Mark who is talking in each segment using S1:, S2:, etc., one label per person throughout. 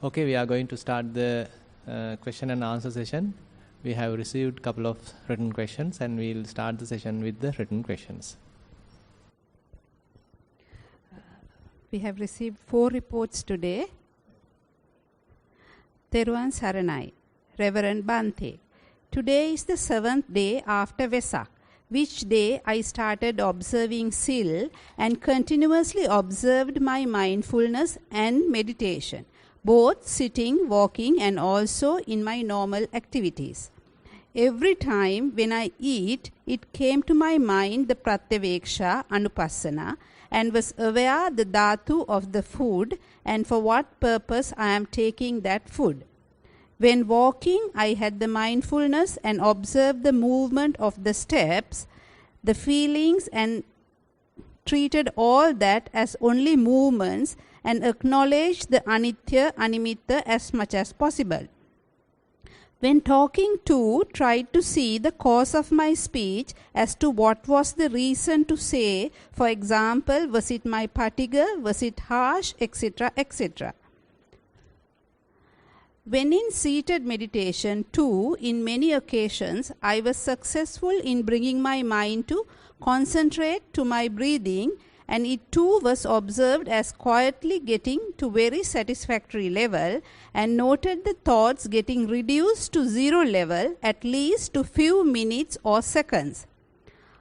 S1: Okay, we are going to start the question and answer session. We have received a couple of written questions and we will start the session with the written questions.
S2: We have received 4 reports today. Thero Saranai, Reverend Bante. Today is the 7th day after Vesak, which day I started observing Sil and continuously observed my mindfulness and meditation, both sitting, walking and also in my normal activities. Every time when I eat, it came to my mind the Pratyaveksha Anupassana and was aware the dhatu of the food and for what purpose I am taking that food. When walking, I had the mindfulness and observed the movement of the steps, the feelings, and treated all that as only movements and acknowledged the anitya, animitta as much as possible. When talking too, tried to see the cause of my speech as to what was the reason to say, for example, was it my patiga, was it harsh, etc., etc. When in seated meditation too, in many occasions, I was successful in bringing my mind to concentrate to my breathing, and it too was observed as quietly getting to very satisfactory level and noted the thoughts getting reduced to zero level at least to few minutes or seconds.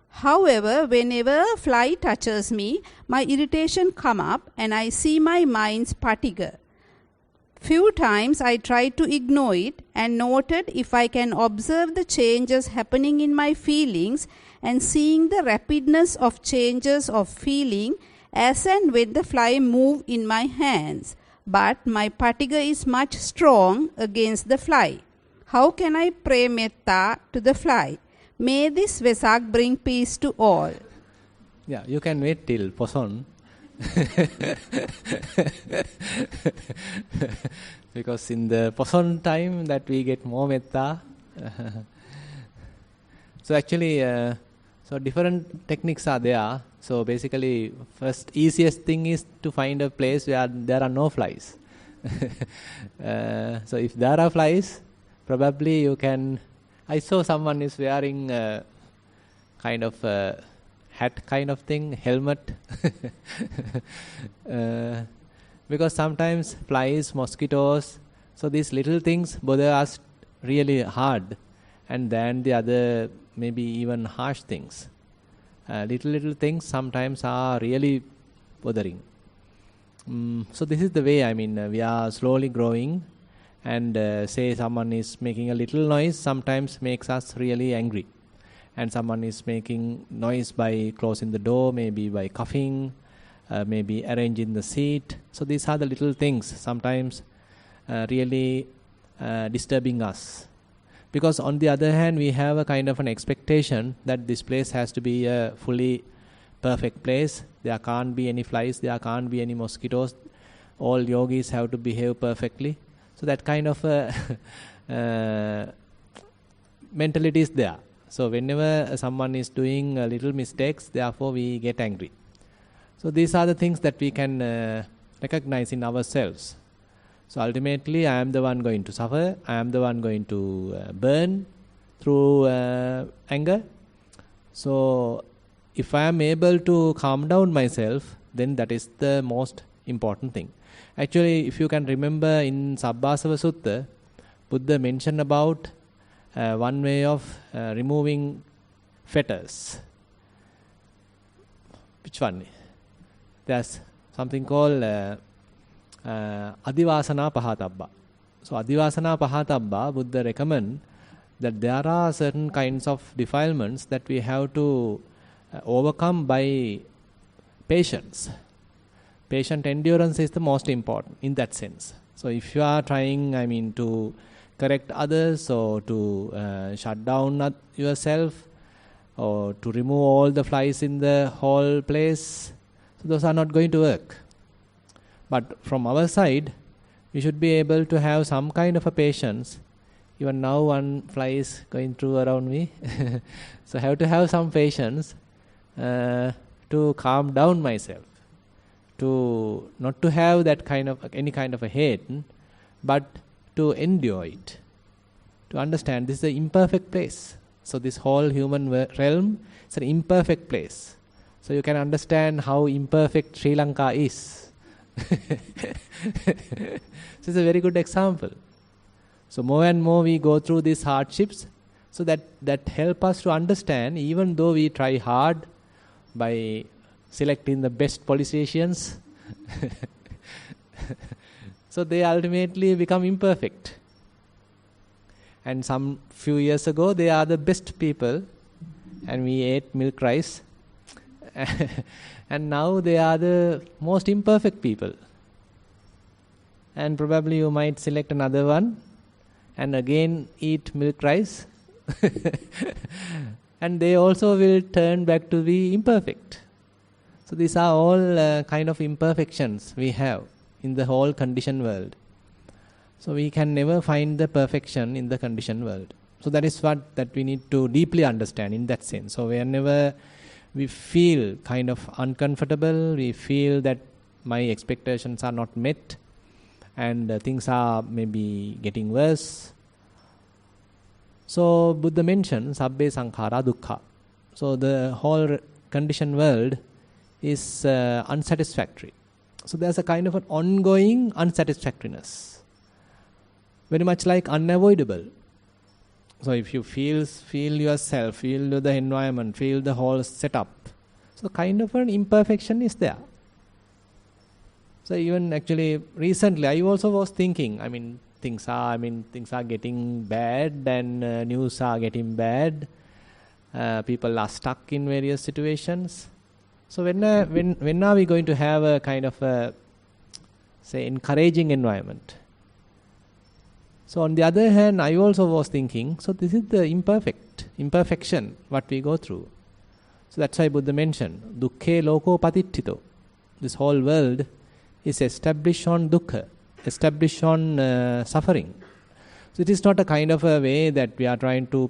S2: However, whenever a fly touches me, my irritation come up and I see my mind's patiga. Few times I tried to ignore it and noted if I can observe the changes happening in my feelings and seeing the rapidness of changes of feeling as and when the fly move in my hands. But my patiga is much strong against the fly. How can I pray metta to the fly? May this Vesak bring peace to all.
S1: Yeah, you can wait till Poson. Because in the Poson time that we get more metta. So actually, so different techniques are there. So basically, first easiest thing is to find a place where there are no flies. So if there are flies, probably you can. I saw someone is wearing kind of hat kind of thing, helmet. Because sometimes flies, mosquitoes, so these little things bother us really hard, and then the other maybe even harsh things. Little things sometimes are really bothering. So this is the way, we are slowly growing, and say someone is making a little noise sometimes makes us really angry. And someone is making noise by closing the door, maybe by coughing, maybe arranging the seat. So these are the little things sometimes really disturbing us. Because on the other hand, we have a kind of an expectation that this place has to be a fully perfect place. There can't be any flies, there can't be any mosquitoes. All yogis have to behave perfectly. So that kind of mentality is there. So whenever someone is doing little mistakes, therefore we get angry. So these are the things that we can recognize in ourselves. So ultimately, I am the one going to suffer. I am the one going to burn through anger. So if I am able to calm down myself, then that is the most important thing. Actually, if you can remember in Sabbasava Sutta, Buddha mentioned about one way of removing fetters. Which one? There's something called Adivasana Pahatabba. So Adivasana Pahatabba, Buddha recommend that there are certain kinds of defilements that we have to overcome by patience. Patient endurance is the most important in that sense. So if you are trying, to correct others or to shut down yourself or to remove all the flies in the whole place, so those are not going to work. But from our side, we should be able to have some kind of a patience. Even now one fly is going through around me. So I have to have some patience to calm down myself. To not to have that kind of any kind of a hate, but to endure it, to understand this is an imperfect place. So this whole human realm is an imperfect place. So you can understand how imperfect Sri Lanka is. This is a very good example. So more and more we go through these hardships, so that help us to understand, even though we try hard by selecting the best politicians, so they ultimately become imperfect. And some few years ago, they are the best people, and we ate milk rice. And now they are the most imperfect people. And probably you might select another one, and again eat milk rice. And they also will turn back to be imperfect. So these are all kind of imperfections we have in the whole conditioned world. So we can never find the perfection in the conditioned world. So that is what that we need to deeply understand in that sense. So whenever we feel kind of uncomfortable, we feel that my expectations are not met, and things are maybe getting worse. So Buddha mentioned sabbe sankhara dukkha. So the whole conditioned world is unsatisfactory. So there's a kind of an ongoing unsatisfactoriness, very much like unavoidable. So if you feel yourself, feel the environment, feel the whole setup, so kind of an imperfection is there. So even actually recently I also was thinking, things are getting bad, and news are getting bad. People are stuck in various situations. So when are we going to have a kind of a, say, encouraging environment? So on the other hand, I also was thinking, so this is the imperfection what we go through. So that's why Buddha mentioned, dukkhe loko patittito. This whole world is established on dukkha, established on suffering. So it is not a kind of a way that we are trying to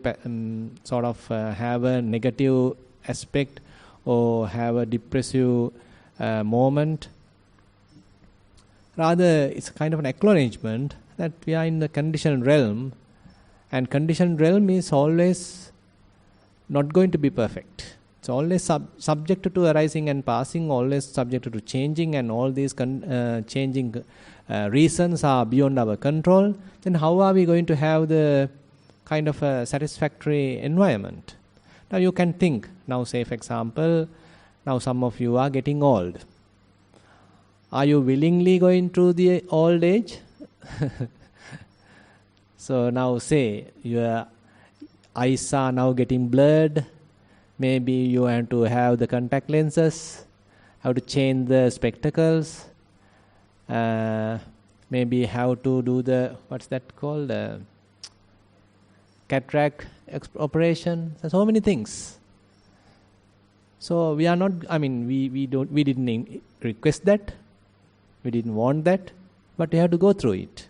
S1: have a negative aspect or have a depressive moment. Rather, it's a kind of an acknowledgement that we are in the conditioned realm, and conditioned realm is always not going to be perfect. It's always subject to arising and passing, always subject to changing, and all these changing reasons are beyond our control. Then how are we going to have the kind of a satisfactory environment? Now you can think, now say for example, now some of you are getting old. Are you willingly going through the old age? So now say your eyes are now getting blurred. Maybe you have to have the contact lenses, have to change the spectacles, maybe have to do the, what's that called, cataract operation. So many things. So we are not, we didn't request that, we didn't want that, but we have to go through it.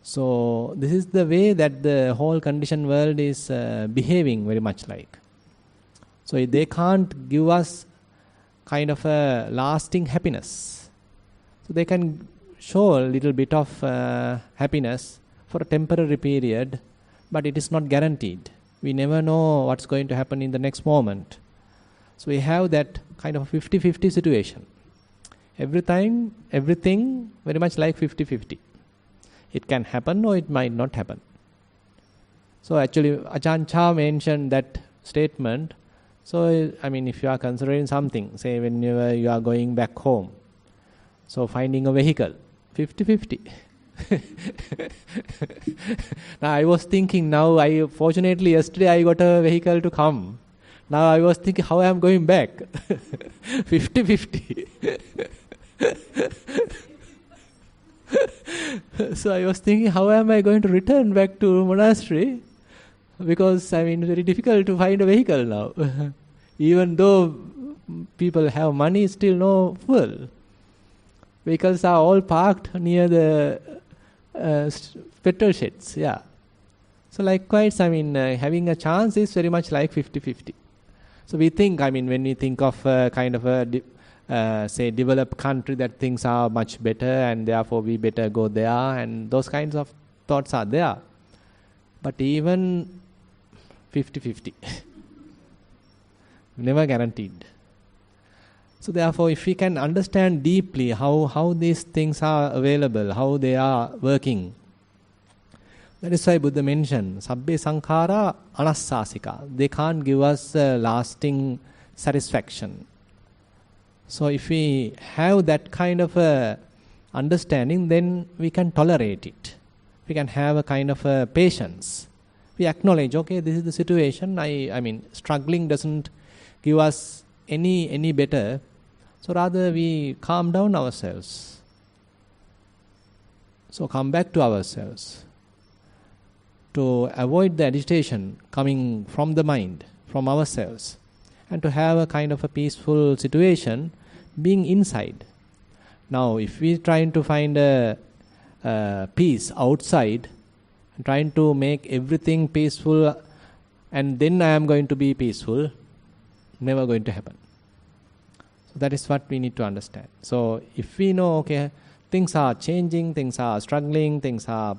S1: So this is the way that the whole conditioned world is behaving very much like. So they can't give us kind of a lasting happiness. So they can show a little bit of happiness for a temporary period, but it is not guaranteed. We never know what's going to happen in the next moment. So we have that kind of 50-50 situation. Every time, everything very much like 50-50. It can happen or it might not happen. So actually Ajahn Chah mentioned that statement. So if you are considering something, say when you are going back home, so finding a vehicle, 50-50. Now I was thinking, fortunately yesterday I got a vehicle to come. Now I was thinking how I am going back. 50-50. So I was thinking, how am I going to return back to monastery? Because it's very difficult to find a vehicle now. Even though people have money, still no fuel. Vehicles are all parked near the petrol sheds. Yeah. So likewise, having a chance is very much like 50-50. So we think, when we think of kind of a say, developed country that things are much better and therefore we better go there, and those kinds of thoughts are there. But even 50-50, never guaranteed. So therefore, if we can understand deeply how these things are available, how they are working, that is why Buddha mentioned, Sabbe Sankhara Anassasika. They can't give us lasting satisfaction. So if we have that kind of a understanding, then we can tolerate it. We can have a kind of a patience. We acknowledge, okay, this is the situation. I mean, struggling doesn't give us any better. So rather we calm down ourselves. So come back to ourselves. To avoid the agitation coming from the mind, from ourselves, and to have a kind of a peaceful situation being inside. Now, if we trying to find a peace outside, trying to make everything peaceful, and then I am going to be peaceful, never going to happen. So that is what we need to understand. So if we know, okay, things are changing, things are struggling, things are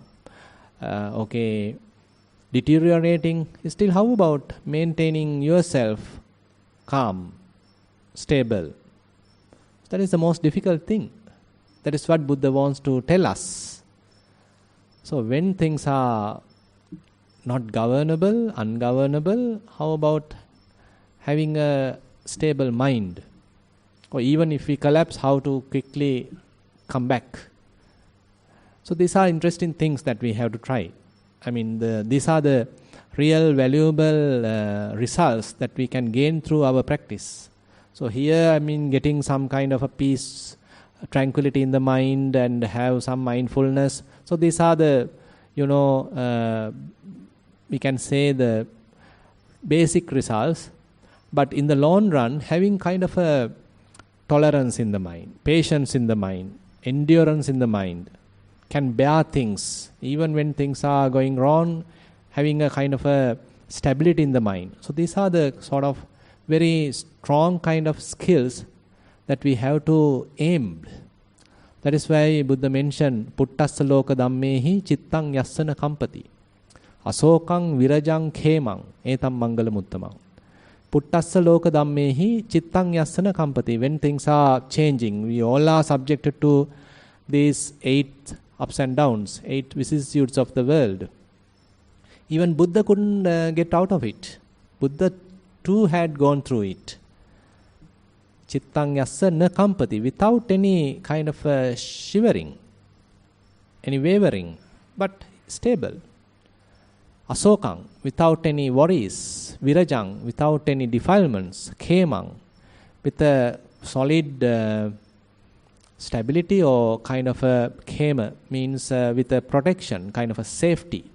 S1: deteriorating, still how about maintaining yourself calm, stable? That is the most difficult thing. That is what Buddha wants to tell us. So when things are not governable, ungovernable, how about having a stable mind? Or even if we collapse, how to quickly come back? So these are interesting things that we have to try. I mean, these are the real valuable results that we can gain through our practice. So here, I mean, getting some kind of a peace, tranquility in the mind and have some mindfulness. So these are the, we can say the basic results. But in the long run, having kind of a tolerance in the mind, patience in the mind, endurance in the mind, can bear things, even when things are going wrong, having a kind of a stability in the mind. So these are the sort of very strong kind of skills that we have to aim. That is why Buddha mentioned, Puttassa loka dhammehi chittang yassana kampati. Asokang virajang khemang etam mangalam uttamang. Puttassa loka dhammehi chittang yassana kampati. When things are changing, we all are subjected to these 8 ups and downs, 8 vicissitudes of the world. Even Buddha couldn't get out of it. Buddha too had gone through it. Chittang yassa na kampati, without any kind of shivering, any wavering, but stable. Asokang, without any worries. Virajang, without any defilements. Khemang, with a solid stability, or kind of a khema means with a protection, kind of a safety.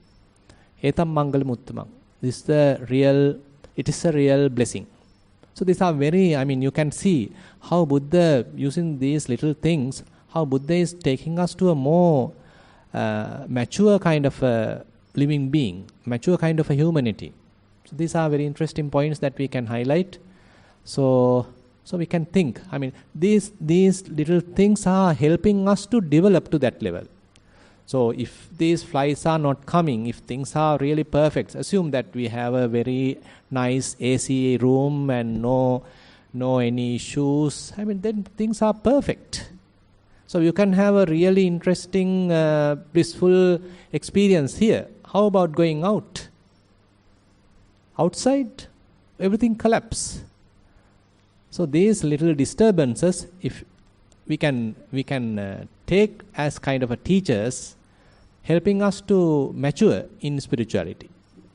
S1: Etam mangalam uttamang. This is it is a real blessing. So these are very, I mean, you can see how Buddha, using these little things, how Buddha is taking us to a more mature kind of a living being, mature kind of a humanity. So these are very interesting points that we can highlight. So we can think, I mean, these little things are helping us to develop to that level. So if these flies are not coming, if things are really perfect, assume that we have a very nice AC room and no any issues. I mean, then things are perfect. So you can have a really interesting, blissful experience here. How about going out? Outside, everything collapses. So these little disturbances, if we can take as kind of a teachers, helping us to mature in spirituality.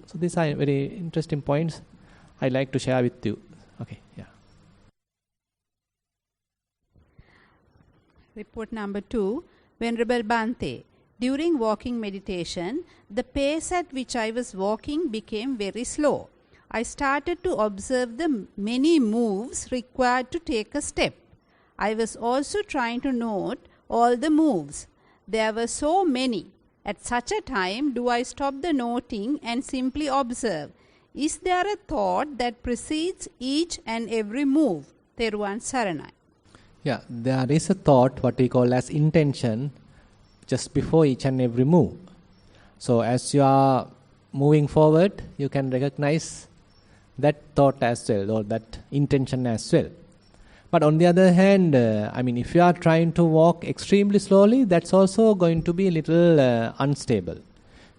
S1: So these are very interesting points I like to share with you. Okay, yeah.
S2: Report number 2, Venerable Bhante. During walking meditation, the pace at which I was walking became very slow. I started to observe the many moves required to take a step. I was also trying to note all the moves. There were so many. At such a time, do I stop the noting and simply observe? Is there a thought that precedes each and every move? Thero Saranai.
S1: Yeah, there is a thought, what we call as intention, just before each and every move. So as you are moving forward, you can recognize that thought as well, or that intention as well. But on the other hand, if you are trying to walk extremely slowly, that's also going to be a little unstable,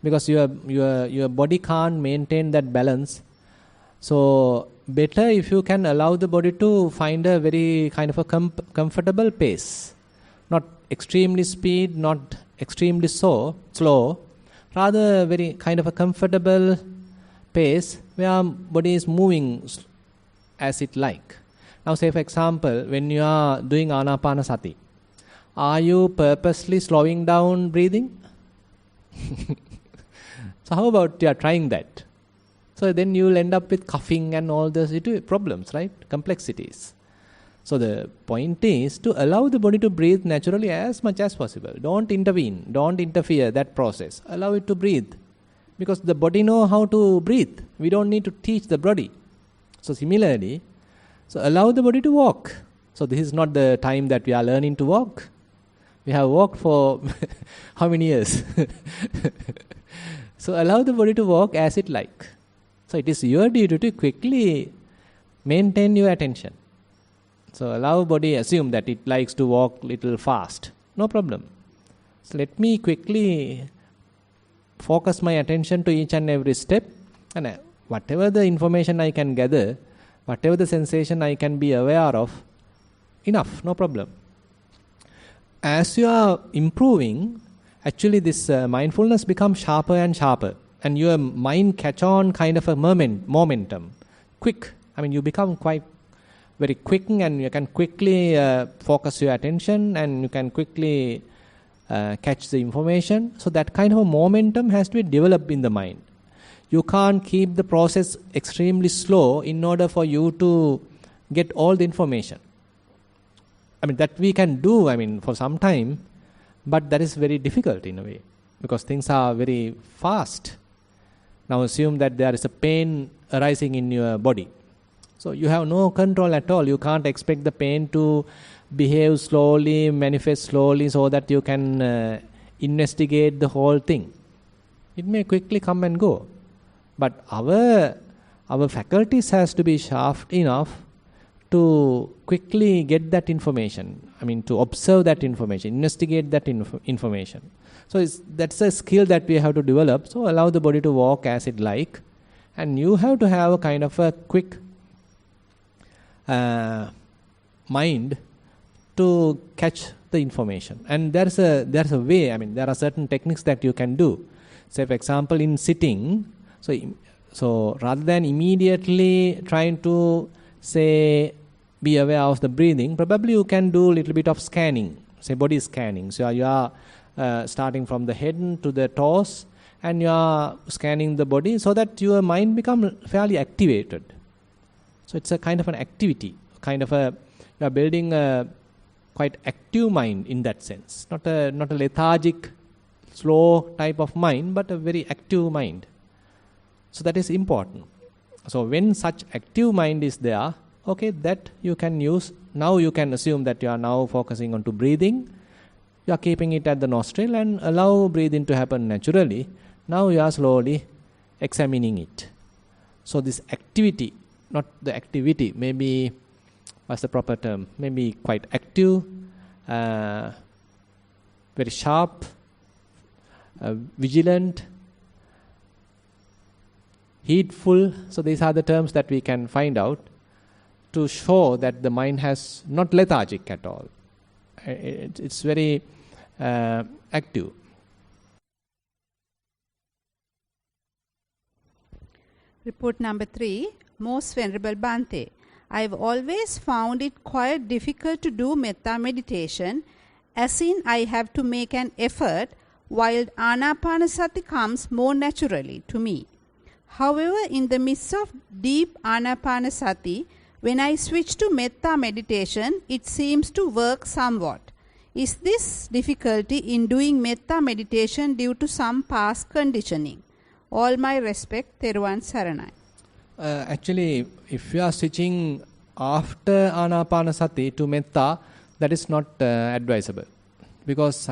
S1: because your body can't maintain that balance. So better if you can allow the body to find a very kind of a comfortable pace, not extremely speed, not extremely slow, rather very kind of a comfortable pace where body is moving as it like. Now say for example, when you are doing Anapanasati, are you purposely slowing down breathing? So how about you are trying that? So then you will end up with coughing and all those problems, right? Complexities. So the point is to allow the body to breathe naturally as much as possible. Don't intervene, don't interfere that process. Allow it to breathe, because the body knows how to breathe. We don't need to teach the body. So similarly, so allow the body to walk. So this is not the time that we are learning to walk. We have walked for how many years? So allow the body to walk as it like. So it is your duty to quickly maintain your attention. So allow body, assume that it likes to walk little fast. No problem. So let me quickly focus my attention to each and every step, and whatever the information I can gather, whatever the sensation I can be aware of, enough, no problem. As you are improving, actually this mindfulness becomes sharper and sharper, and your mind catch on kind of a momentum, quick. You become quite very quick, and you can quickly focus your attention, and you can quickly catch the information. So that kind of a momentum has to be developed in the mind. You can't keep the process extremely slow in order for you to get all the information. That we can do, for some time, but that is very difficult in a way, because things are very fast. Now assume that there is a pain arising in your body. So you have no control at all. You can't expect the pain to behave slowly, manifest slowly, so that you can investigate the whole thing. It may quickly come and go. But our faculties has to be sharp enough to quickly get that information. To observe that information, investigate that information. So that's a skill that we have to develop. So allow the body to walk as it like, and you have to have a kind of a quick mind to catch the information. And there's a way. There are certain techniques that you can do. Say for example, in sitting, so rather than immediately trying to say be aware of the breathing, probably you can do a little bit of scanning, say body scanning. So you are starting from the head to the toes, and you are scanning the body so that your mind becomes fairly activated. So it's a kind of an activity, you are building a quite active mind in that sense, not a lethargic, slow type of mind, but a very active mind. So that is important. So when such active mind is there, okay, that you can use. Now you can assume that you are now focusing on to breathing. You are keeping it at the nostril and allow breathing to happen naturally. Now you are slowly examining it. So this activity, not the activity, maybe, what's the proper term? Maybe quite active, very sharp, vigilant, heedful. So these are the terms that we can find out to show that the mind has not lethargic at all. It's very active.
S2: Report number 3. Most Venerable Bhante, I've always found it quite difficult to do metta meditation, as in I have to make an effort, while Anapanasati comes more naturally to me. However, in the midst of deep Anapanasati, when I switch to metta meditation, it seems to work somewhat. Is this difficulty in doing metta meditation due to some past conditioning? All my respect, Theruvan Saranai.
S1: Actually, if you are switching after Anapanasati to metta, that is not advisable. Because,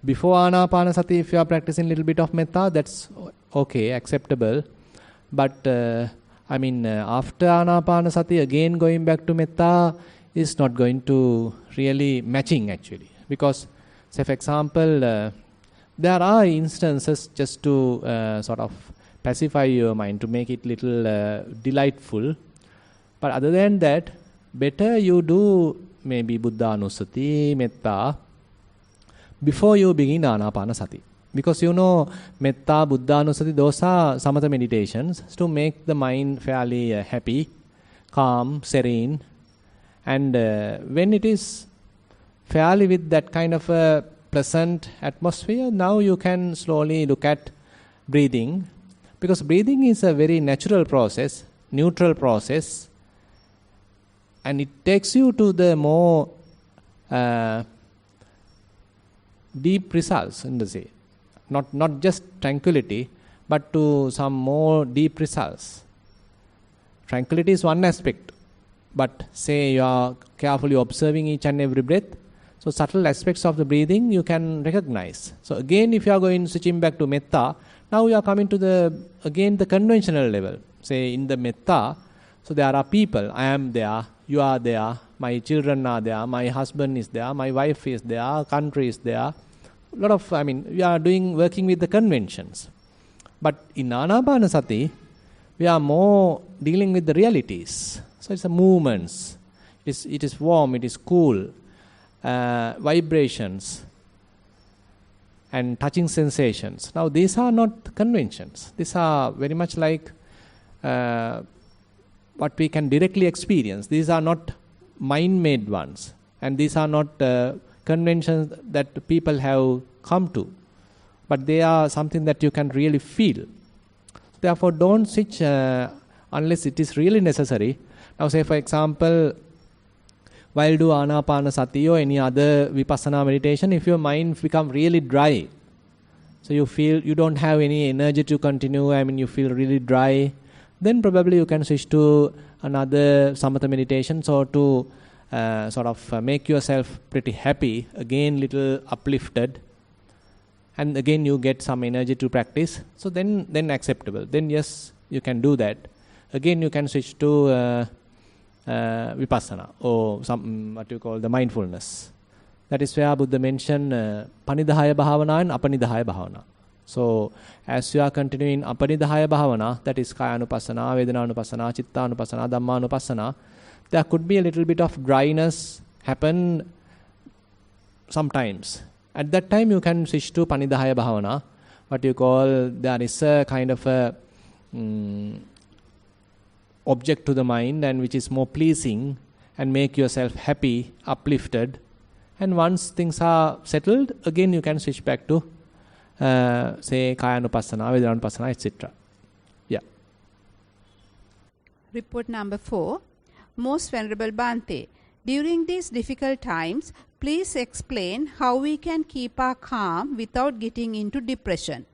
S1: before Anapanasati, if you are practicing a little bit of metta, that's okay, acceptable. But, after Anapanasati, again going back to metta is not going to really matching actually. Because, say for example, there are instances just to sort of pacify your mind, to make it little delightful. But other than that, better you do maybe Buddhanusati, metta, before you begin Anapanasati. Because metta, Buddhanusati, those are samatha meditations to make the mind fairly happy, calm, serene. And when it is fairly with that kind of a pleasant atmosphere, now you can slowly look at breathing. Because breathing is a very natural process, neutral process. And it takes you to the more deep results in the say. Not just tranquility, but to some more deep results. Tranquility is one aspect. But say you are carefully observing each and every breath, so subtle aspects of the breathing you can recognize. So again, if you are going switching back to metta, now you are coming to the conventional level. Say in the metta, so there are people, I am there, you are there, my children are there, my husband is there, my wife is there, country is there. A lot of, we are working with the conventions. But in Anapanasati, we are more dealing with the realities. So it's the movements. It is warm, it is cool, vibrations, and touching sensations. Now these are not conventions. These are very much like what we can directly experience. These are not mind-made ones. And these are not conventions that people have come to. But they are something that you can really feel. Therefore, don't switch unless it is really necessary. Now say for example, while do Anapanasati or any other Vipassana meditation, if your mind become really dry, so you feel you don't have any energy to continue, you feel really dry, then probably you can switch to another samatha meditation, so to sort of make yourself pretty happy, again little uplifted, and again you get some energy to practice, so then acceptable. Then yes, you can do that. Again you can switch to Vipassana or some what you call the mindfulness. That is where Buddha mentioned Panidahaya Bhavana and Apanidahaya Bhavana. So as you are continuing Apanidahaya Bhavana, that is Kaya Anupassana, Vedana Anupassana, Chitta Anupassana, Dhamma Anupassana, there could be a little bit of dryness happen sometimes. At that time you can switch to Panidahaya Bhavana, what you call, there is a kind of a object to the mind and which is more pleasing and make yourself happy, uplifted. And once things are settled, again you can switch back to say Kaya Anupassana, Vedana Anupassana, etc. Yeah.
S2: Report number 4. Most Venerable Bhante, during these difficult times, please explain how we can keep our calm without getting into depression.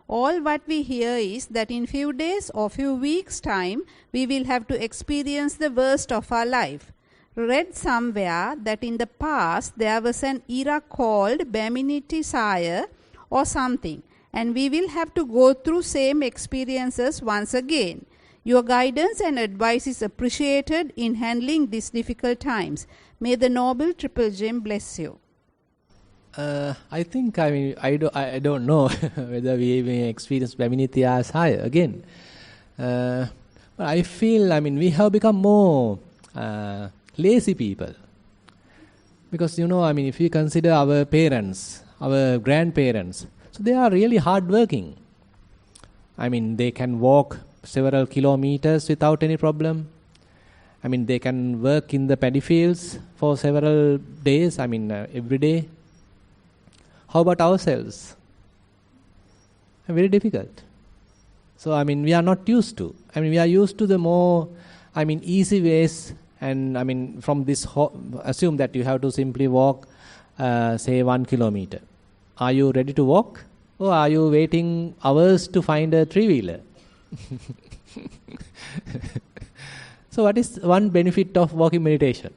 S2: All what we hear is that in few days or few weeks' time, we will have to experience the worst of our life. Read somewhere that in the past there was an era called Baminitisaya or something, and we will have to go through same experiences once again. Your guidance and advice is appreciated in handling these difficult times. May the Noble Triple Gem bless you.
S1: I think, I don't know whether we may experience Bhaminitya again. But I feel, we have become more lazy people. Because, if you consider our parents, our grandparents, so they are really hard-working. They can walk several kilometers without any problem. They can work in the paddy fields for several days, every day. How about ourselves? Very difficult. So, we are not used to. We are used to the more, easy ways. And, from this, assume that you have to simply walk, say, 1 kilometer. Are you ready to walk? Or are you waiting hours to find a three-wheeler? So, what is one benefit of walking meditation?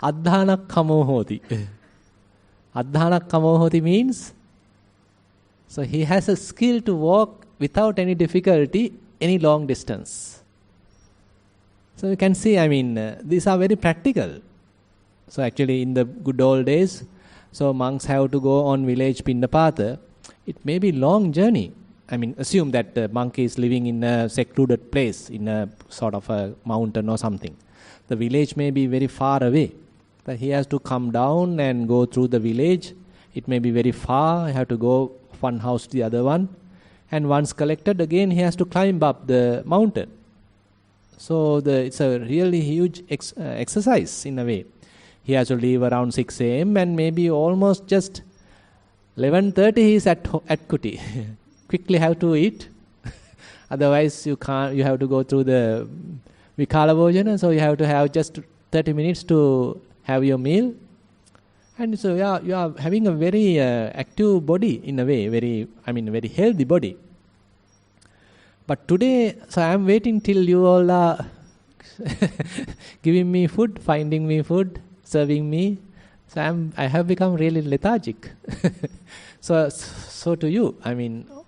S1: Adhanak kamo hoti. Adhanak kamo hoti means, so he has a skill to walk without any difficulty any long distance. So you can see, these are very practical. So actually in the good old days, so monks have to go on village Pindapata. It may be long journey. Assume that the monk is living in a secluded place, in a sort of a mountain or something. The village may be very far away, but he has to come down and go through the village. It may be very far. He have to go one house to the other one, and once collected, again he has to climb up the mountain. So it's a really huge exercise in a way. He has to leave around 6 a.m. and maybe almost just 11:30 he is at Kuti. Quickly have to eat. Otherwise you can't. You have to go through the Kalalgoda, so you have to have just 30 minutes to have your meal. And so you are having a very active body in a way, very healthy body. But today, so I am waiting till you all are giving me food, finding me food, serving me. So I have become really lethargic. So to you,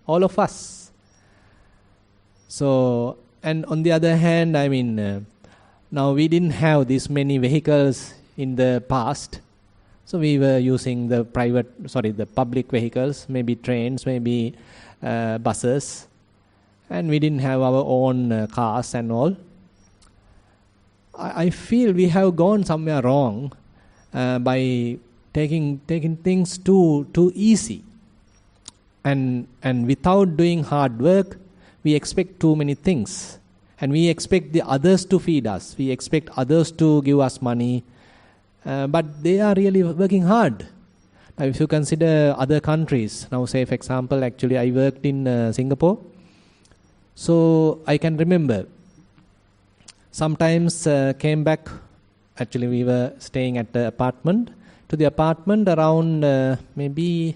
S1: all of us. So, and on the other hand, now we didn't have this many vehicles in the past. So we were using the public vehicles, maybe trains, maybe buses. And we didn't have our own cars and all. I feel we have gone somewhere wrong by taking things too easy. And without doing hard work, we expect too many things. And we expect the others to feed us. We expect others to give us money. But they are really working hard. Now if you consider other countries, now say for example, actually I worked in Singapore. So I can remember, sometimes came back, actually we were staying at the apartment, to the apartment around maybe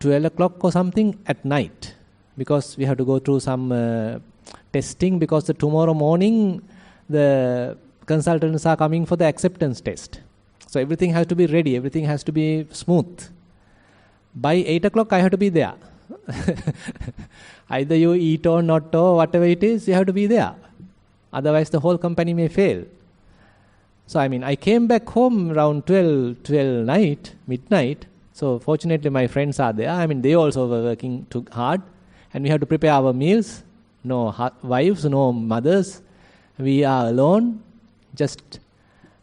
S1: 12 o'clock or something at night. Because we have to go through some testing, because tomorrow morning the consultants are coming for the acceptance test. So everything has to be ready, everything has to be smooth. By 8 o'clock I have to be there. Either you eat or not or whatever it is, you have to be there. Otherwise the whole company may fail. So I came back home around 12 midnight. So fortunately my friends are there. They also were working too hard. And we have to prepare our meals. No wives, no mothers. We are alone, just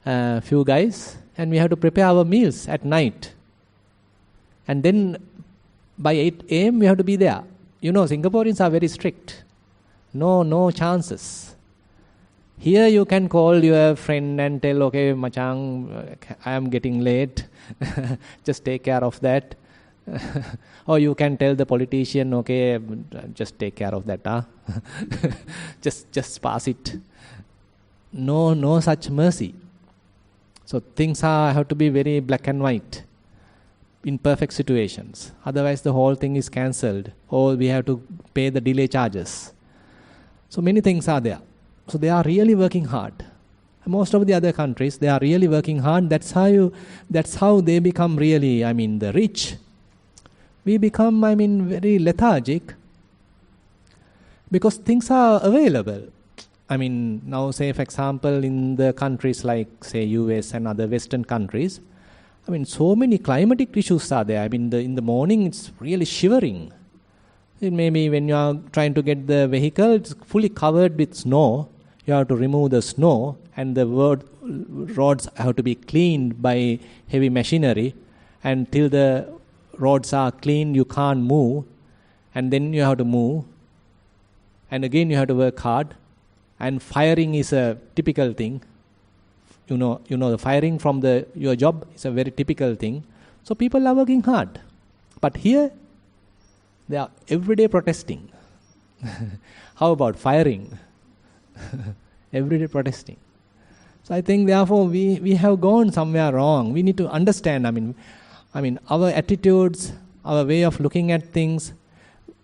S1: a few guys. And we have to prepare our meals at night. And then by 8 a.m. we have to be there. Singaporeans are very strict. No chances. Here you can call your friend and tell, okay, Machang, I am getting late. Just take care of that. Or you can tell the politician, okay, just take care of that. Just pass it. No such mercy. So things have to be very black and white in perfect situations. Otherwise the whole thing is cancelled, or we have to pay the delay charges. So many things are there. So they are really working hard. Most of the other countries, they are really working hard. That's how they become really, the rich. We become, very lethargic because things are available. Now say for example in the countries like say US and other Western countries, so many climatic issues are there. In the morning it's really shivering. It may be when you are trying to get the vehicle, it's fully covered with snow. You have to remove the snow, and the roads have to be cleaned by heavy machinery. And till the roads are clean, you can't move. And then you have to move. And again you have to work hard. And firing is a typical thing. The firing from your job is a very typical thing. So people are working hard. But here, they are everyday protesting. How about firing? Everyday protesting. So I think therefore we have gone somewhere wrong. We need to understand, our attitudes, our way of looking at things.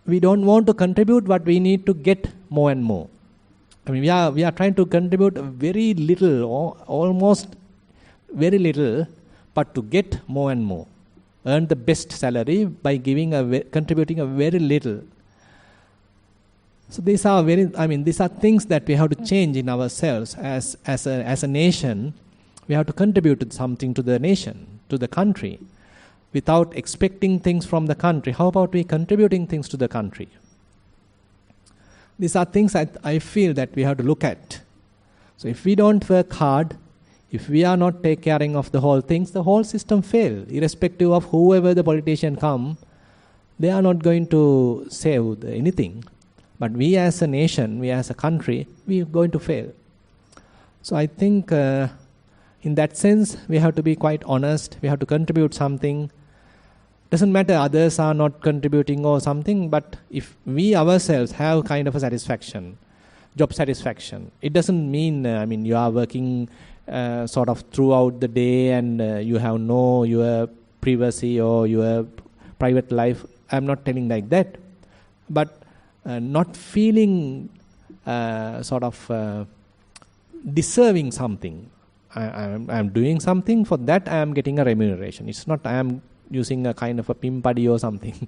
S1: We don't want to contribute, but we need to get more and more. I mean, we are trying to contribute very little, or almost very little, but to get more and more. Earn the best salary by contributing a very little. So these are things that we have to change in ourselves as a nation. We have to contribute something to the nation, to the country, without expecting things from the country. How about we contributing things to the country? These are things I feel that we have to look at. So if we don't work hard, if we are not take caring of the whole things, the whole system fail. Irrespective of whoever the politician come, they are not going to save anything. But we as a nation, we as a country, we are going to fail. So I think in that sense, we have to be quite honest. We have to contribute something. Doesn't matter others are not contributing or something, but if we ourselves have kind of a satisfaction, job satisfaction, it doesn't mean, you are working sort of throughout the day and you have no your privacy or your private life. I'm not telling like that. But not feeling deserving something. I'm doing something, for that I am getting a remuneration. It's not I am using a kind of a pimpadi or something.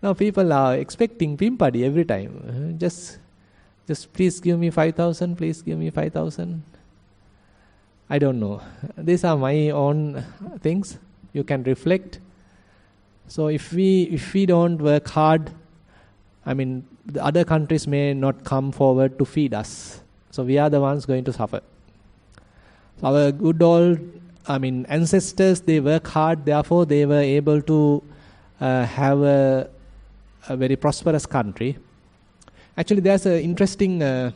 S1: Now people are expecting pimpadi every time. Just please give me 5,000, please give me 5,000. I don't know. These are my own things. You can reflect. So if we don't work hard, the other countries may not come forward to feed us. So we are the ones going to suffer. So our good old, ancestors, they work hard, therefore they were able to have a very prosperous country. Actually, there's an interesting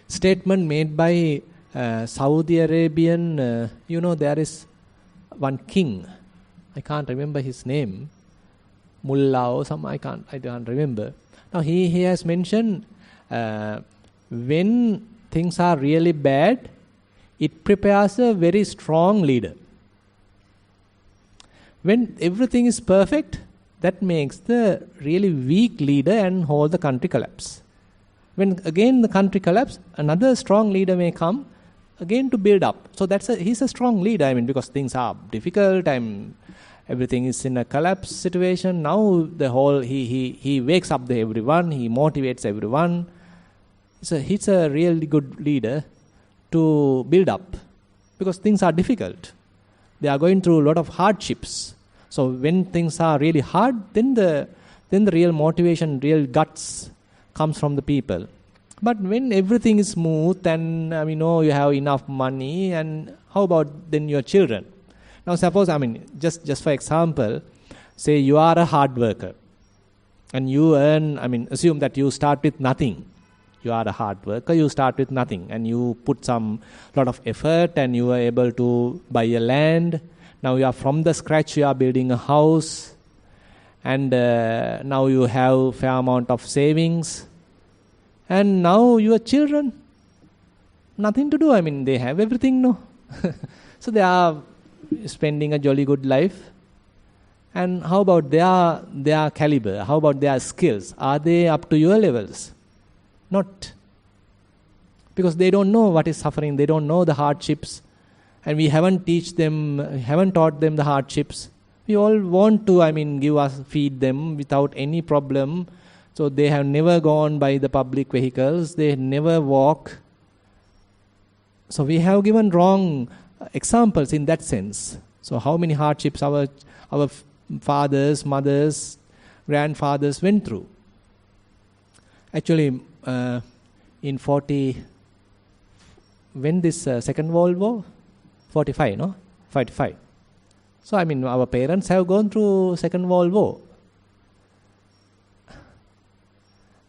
S1: statement made by Saudi Arabian, there is one king. I can't remember his name. Mullah or some, I can't remember. Now he has mentioned when things are really bad, it prepares a very strong leader. When everything is perfect, that makes the really weak leader and hold the country collapse. When again the country collapse, another strong leader may come again to build up. So he's a strong leader, because things are difficult and everything is in a collapse situation. Now the whole he wakes up everyone, he motivates everyone. So he's a really good leader to build up, because things are difficult. They are going through a lot of hardships. So when things are really hard, then the real motivation, real guts comes from the people. But when everything is smooth and you have enough money, and how about then your children? Now suppose, just for example, say you are a hard worker and you earn, assume that you start with nothing. You are a hard worker, you start with nothing and you put some lot of effort and you are able to buy a land. Now you are from the scratch, you are building a house, and now you have fair amount of savings. And now your children, nothing to do. They have everything, no? So they are spending a jolly good life. And how about their caliber? How about their skills? Are they up to your levels? Not. Because they don't know what is suffering. They don't know the hardships. And we haven't taught them the hardships. We all want to, feed them without any problem. So they have never gone by the public vehicles. They never walk. So we have given wrong examples in that sense. So how many hardships our fathers, mothers, grandfathers went through. Actually, in 40, when this Second World War? 45, no? 45. So our parents have gone through Second World War.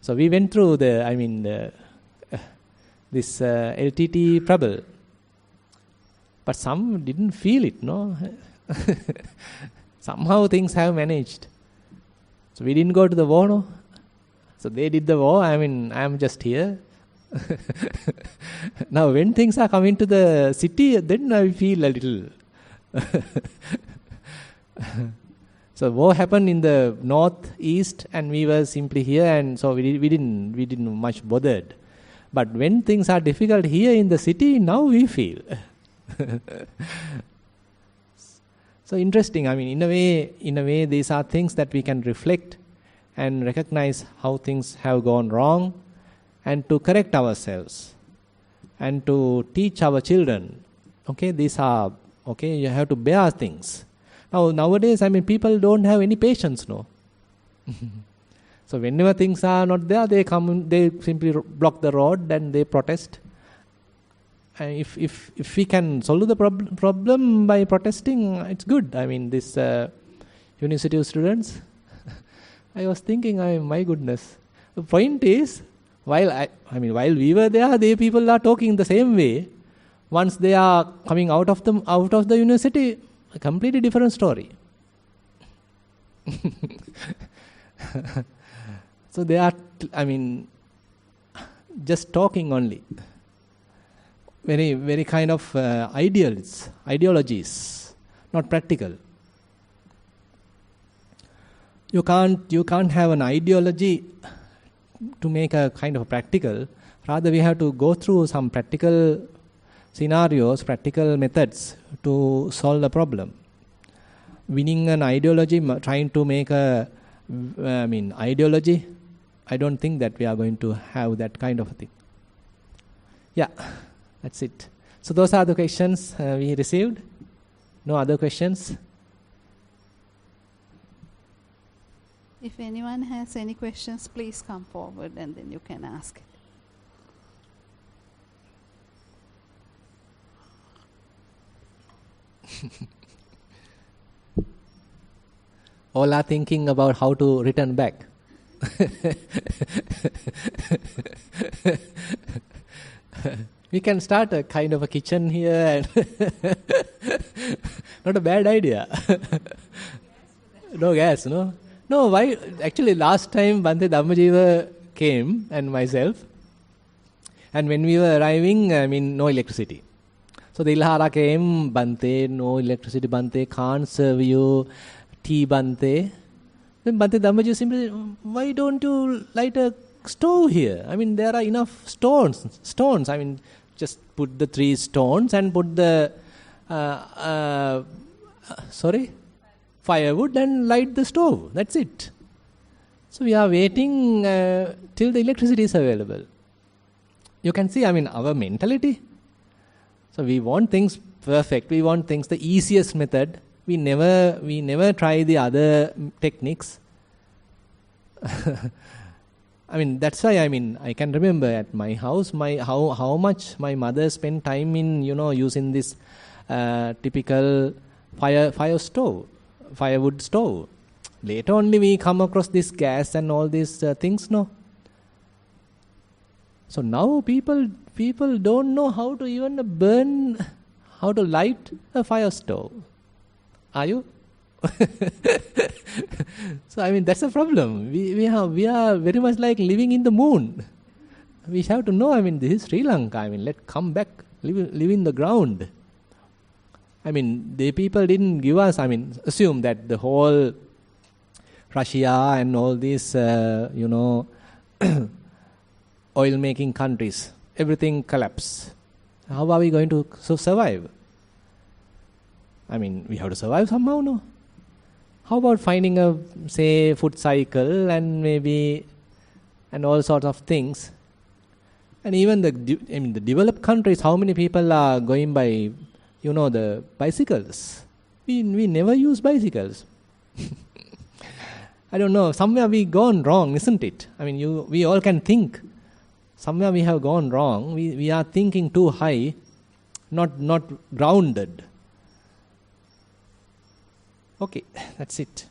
S1: So we went through this LTT trouble. But some didn't feel it, no? Somehow things have managed. So we didn't go to the war, no? So they did the war, I'm just here. Now when things are coming to the city, then I feel a little. So war happened in the northeast, and we were simply here, and so we didn't much bothered. But when things are difficult here in the city, now we feel. So interesting. I mean, in a way, these are things that we can reflect and recognize how things have gone wrong, and to correct ourselves, and to teach our children. Okay, these are okay. You have to bear things. Now nowadays, I mean, people don't have any patience, no. So whenever things are not there, they come. They simply block the road and they protest. And if we can solve the problem by protesting, it's good. I mean, this university students. I was thinking, my goodness. The point is, while we were there, the people are talking the same way. Once they are coming out of the university, a completely different story. So they are, just talking only. Very, very kind of ideologies, not practical. You can't have an ideology to make a kind of practical. Rather, we have to go through some practical scenarios, practical methods to solve the problem. Winning an ideology, trying to make ideology, I don't think that we are going to have that kind of a thing. Yeah, that's it. So those are the questions we received. No other questions?
S2: If anyone has any questions, please come forward and then you can ask it.
S1: All are thinking about how to return back. We can start a kind of a kitchen here. And not a bad idea. No gas, no? No, why? Actually, last time Bhante Dhammajiva came and myself, and when we were arriving, no electricity. So the Ilhara came, Bhante, no electricity, Bhante, can't serve you tea, Bhante. Then Bhante Dhammajiva simply, why don't you light a stove here? There are enough stones. Just put the 3 stones and put the firewood and light the stove. That's it. So we are waiting till the electricity is available. You can see, our mentality. So we want things perfect. We want things the easiest method. We never try the other techniques. That's why I can remember at my house how much my mother spent time in using this typical firewood stove. Later only we come across this gas and all these things, no. So now people don't know how to even how to light a fire stove. Are you? So that's a problem. We are very much like living in the moon. We have to know. This is Sri Lanka. Let's come back, live in the ground. The people didn't give us. Assume that the whole Russia and all these, oil-making countries, everything collapse. How are we going to survive? We have to survive somehow, no? How about finding a, say, food cycle and all sorts of things? And even the developed countries, how many people are going by, the bicycles? We never use bicycles. I don't know. Somewhere we gone wrong, isn't it? We all can think. Somewhere we have gone wrong. We are thinking too high, not grounded. Okay, that's it.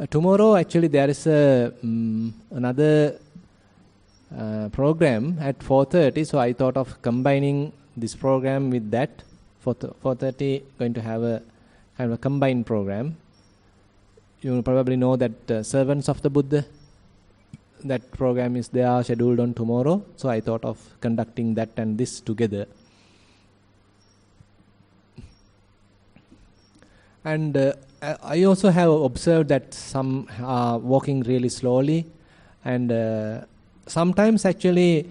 S1: Tomorrow, actually, there is another program at 4:30. So I thought of combining this program with that. 4:30, going to have a kind of a combined program. You probably know that Servants of the Buddha. That program is there scheduled on tomorrow. So I thought of conducting that and this together. And I also have observed that some are walking really slowly, and sometimes actually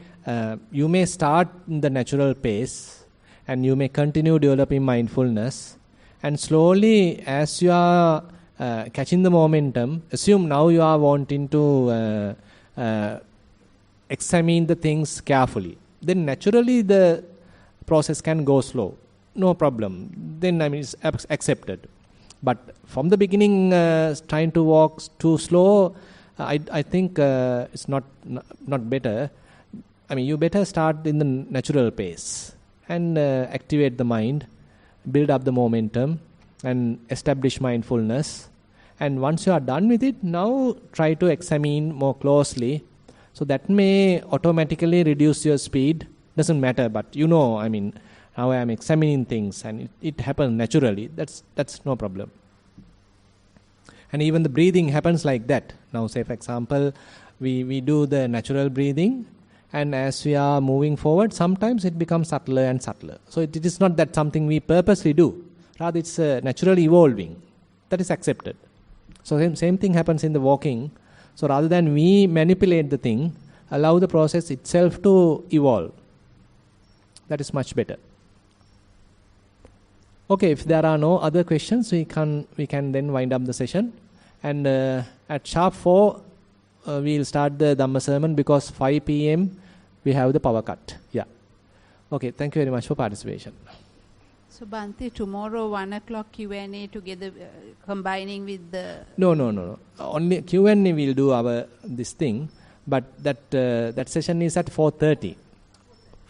S1: you may start in the natural pace and you may continue developing mindfulness, and slowly as you are catching the momentum, assume now you are wanting to examine the things carefully, then naturally the process can go slow, no problem, then it's accepted. But from the beginning trying to walk too slow, I think it's not better. You better start in the natural pace and activate the mind, build up the momentum and establish mindfulness. And once you are done with it, now try to examine more closely. So that may automatically reduce your speed. Doesn't matter, but now I am examining things and it happens naturally. That's no problem. And even the breathing happens like that. Now say for example, we do the natural breathing, and as we are moving forward, sometimes it becomes subtler and subtler. So it is not that something we purposely do. Rather it's naturally evolving. That is accepted. So same thing happens in the walking. So rather than we manipulate the thing, allow the process itself to evolve. That is much better. Okay, if there are no other questions, we can then wind up the session. And at sharp 4, we'll start the Dhamma sermon, because 5 p.m. we have the power cut. Yeah. Okay, thank you very much for participation.
S2: So Bhante, tomorrow 1 o'clock Q&A together, combining with the...
S1: No. Only Q&A we'll do this thing, but that session is at 4:30.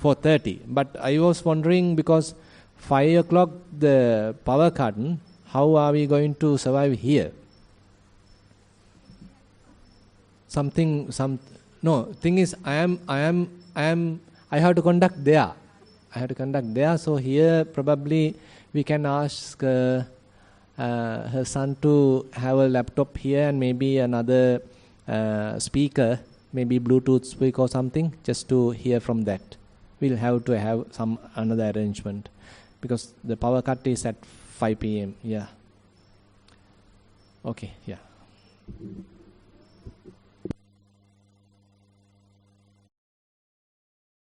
S1: 4:30. But I was wondering, because 5 o'clock the power cut, how are we going to survive here? Thing is, I have to conduct there. So here probably we can ask her son to have a laptop here and maybe another speaker, maybe Bluetooth speaker or something, just to hear from that. We'll have to have another arrangement, because the power cut is at 5 p.m. Yeah. Okay, yeah.